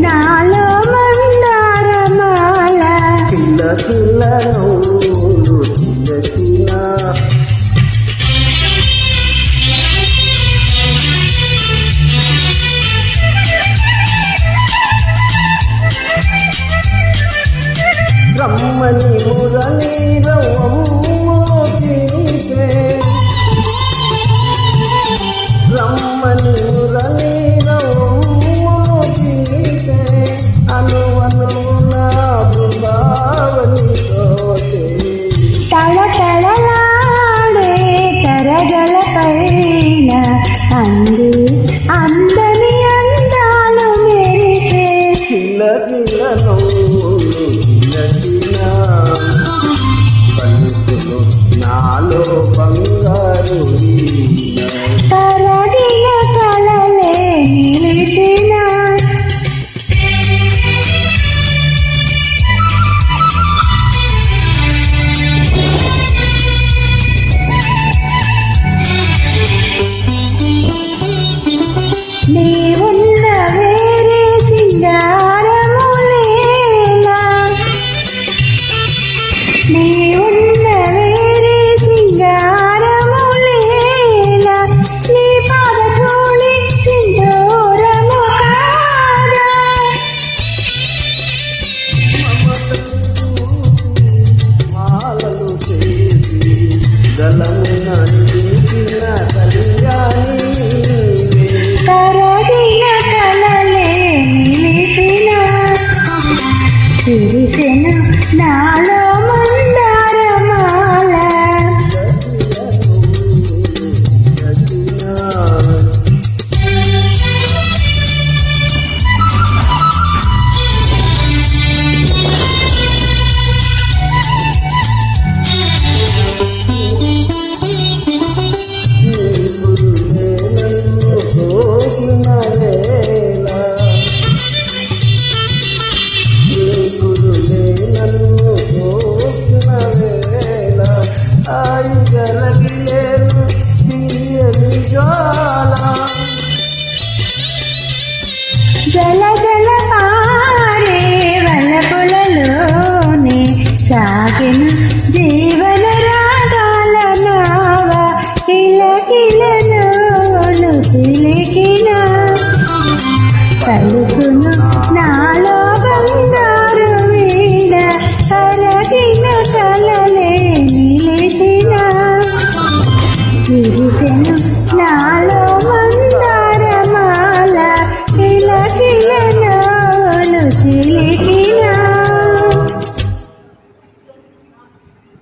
నాలో మందారమాల కిల్ల కిల్ల నవ్వులు చిలకినా రమ్మని మురళీరవమ్ములో తీసే రమ్మని మురళీరవమ్ములో తీసే అనువనునా బృందావనితో తళతళలాడే తరగల పైన అందని అందాలు మెరిసే కిల్ల కిల్ల నవ్వులు చిలకినా పలుకులు నాలో బంగారు వీణ. తరగిన కలలే నిలిచిన నీవున్న వేరే సింగారములేలా నీవున్న వేరే సింగారములేలా నీ పాదధూళి సింధూరము కాదా మాలలు చేసి గలమున నిలిచిన కళ్యాణి తరగిన కలలే నిలిచిన తిరిసిన నాలో మందారమాల జల జల పారే వలపులలోనే సాగిన జీవన రాగాల నావ కిల కిల నోలు చిలికిన పలుకును నాలో